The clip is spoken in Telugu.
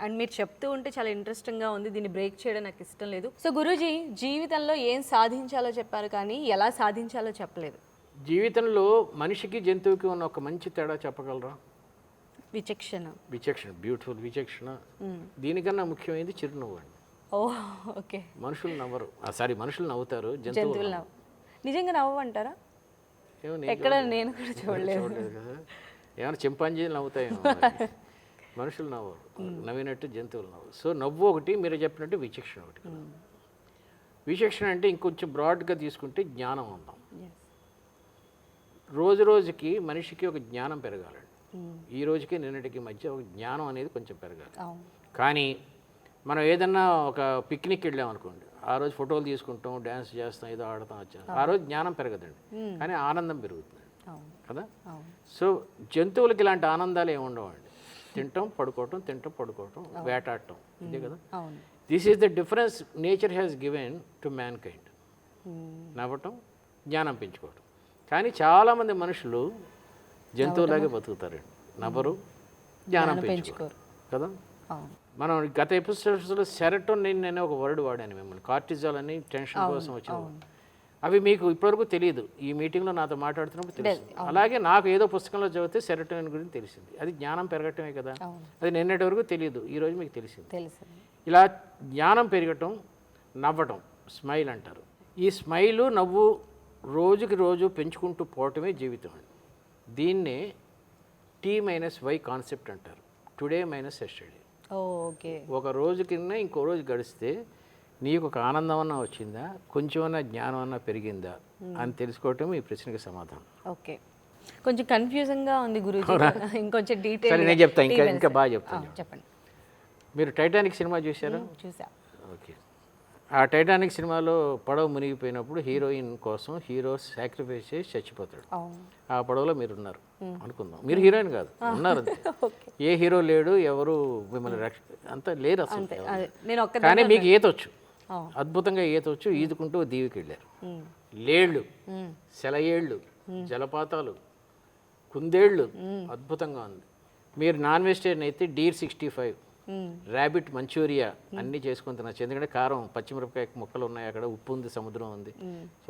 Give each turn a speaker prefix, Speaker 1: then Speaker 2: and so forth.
Speaker 1: అండ్ మీరు చెప్తూ ఉంటే చాలా ఇంట్రెస్టింగ్గా ఉంది, దీన్ని బ్రేక్ చేయడం నాకు ఇష్టం లేదు. సో గురూజీ, జీవితంలో ఏం సాధించాలో చెప్పారు కానీ ఎలా సాధించాలో చెప్పలేదు.
Speaker 2: జీవితంలో మనిషికి జంతువుకి ఉన్న ఒక మంచి తేడా చెప్పగలరా?
Speaker 1: విచక్షణ.
Speaker 2: విచక్షణ, బ్యూటిఫుల్ విచక్షణ. దీనికన్నా ముఖ్యమైనది చిరునవ్వు అండి.
Speaker 1: ఓ ఓకే.
Speaker 2: మనుషులు నవ్వరు, సారీ మనుషులు నవ్వుతారు,
Speaker 1: జంతువులు
Speaker 2: జంతువులు
Speaker 1: నవ్వు. నిజంగా నవ్వు అంటారా?
Speaker 2: ఏమో
Speaker 1: ఎక్కడ నేను కూడా చూడలేదు.
Speaker 2: చూడలేదు కదా. ఏమైనా చింపాంజీలు నవ్వుతాయేమో. మనుషులు నవ్వరు, నవ్వినట్టు జంతువులు నవ్వు. సో నవ్వు ఒకటి, మీరు చెప్పినట్టు విచక్షణ ఒకటి. విచక్షణ అంటే ఇంకొంచెం బ్రాడ్గా తీసుకుంటే జ్ఞానం ఉందాం. రోజు రోజుకి మనిషికి ఒక జ్ఞానం పెరగాలండి. ఈ రోజుకి నిన్నటికి మధ్య ఒక జ్ఞానం అనేది కొంచెం పెరగాలి. కానీ మనం ఏదన్నా ఒక పిక్నిక్ వెళ్ళాం అనుకోండి, ఆ రోజు ఫోటోలు తీసుకుంటాం, డ్యాన్స్ చేస్తాం, ఏదో ఆడతాం, వచ్చాం, ఆ రోజు జ్ఞానం పెరగదండి, కానీ ఆనందం పెరుగుతుంది కదా. సో జంతువులకి ఇలాంటి ఆనందాలు ఏమి ఉండవండి. తింటాం పడుకోవటం, తింటాం పడుకోవటం, వేటాడటం, ఇదే కదా. This is the difference nature has given to man kind. నవ్వటం, జ్ఞానం పెంచుకోవటం. కానీ చాలామంది మనుషులు జంతువులాగే బతుకుతారండి, నవ్వరు, జ్ఞానం పెంచుకోరు కదా. మనం గత ఎపిసోడ్స్లో సెరటోనిన్ అనే ఒక వర్డ్ వాడాను మిమ్మల్ని, కార్టిజాల్ అని టెన్షన్ కోసం వచ్చిన. అవి మీకు ఇప్పటివరకు తెలియదు, ఈ మీటింగ్లో నాతో మాట్లాడుతున్నప్పుడు తెలుసు. అలాగే నాకు ఏదో పుస్తకంలో చదివితే సెరటోనిన్ గురించి తెలిసింది. అది జ్ఞానం పెరగటమే కదా. అది నిన్నటి వరకు తెలియదు, ఈరోజు మీకు తెలిసింది. ఇలా జ్ఞానం పెరగటం, నవ్వటం, స్మైల్ అంటారు. ఈ స్మైలు, నవ్వు రోజుకి రోజు పెంచుకుంటూ పోవటమే జీవితం అండి. దీన్నే T-Y కాన్సెప్ట్ అంటారు, టుడే మైనస్ ఎస్టర్డే.
Speaker 1: ఓకే.
Speaker 2: ఒక రోజు కింద ఇంకో రోజు గడిస్తే నీకు ఒక ఆనందం అన్నా వచ్చిందా, కొంచెమన్నా జ్ఞానం అన్నా పెరిగిందా అని తెలుసుకోవటం ఈ ప్రశ్నకి సమాధానం.
Speaker 1: ఓకే. కొంచెం కన్ఫ్యూజంగా ఉంది గురూజీ, ఇంకొంచెం డీటెయిల్.
Speaker 2: సరే నేను చెప్తాను, ఇంకా బాగా చెప్తాను.
Speaker 1: చెప్పండి.
Speaker 2: మీరు టైటానిక్ సినిమా చూసారా?
Speaker 1: చూసా.
Speaker 2: ఓకే. ఆ టైటానిక్ సినిమాలో పడవ మునిగిపోయినప్పుడు హీరోయిన్ కోసం హీరో సాక్రిఫైస్ చేసి చచ్చిపోతాడు. ఆ పడవలో మీరు ఉన్నారు అనుకుందాం, మీరు హీరోయిన్ కాదు, ఉన్నారు. ఏ హీరో లేడు, ఎవరు మిమ్మల్ని అంతా లేరు అసలు. కానీ మీకు ఈతొచ్చు, అద్భుతంగా ఈతొచ్చు, ఈదుకుంటూ దీవికి వెళ్ళారు. లేళ్ళు, సెలయేళ్ళు, జలపాతాలు, కుందేళ్ళు, అద్భుతంగా ఉంది. మీరు నాన్ వెజిటేరియన్ అయితే డీర్ 65, ర్యాబిట్ మంచూరియా అన్నీ చేసుకుని తినచ్చు. ఎందుకంటే కారం, పచ్చిమిరపకాయ ముక్కలు ఉన్నాయి, అక్కడ ఉప్పు ఉంది, సముద్రం ఉంది. సో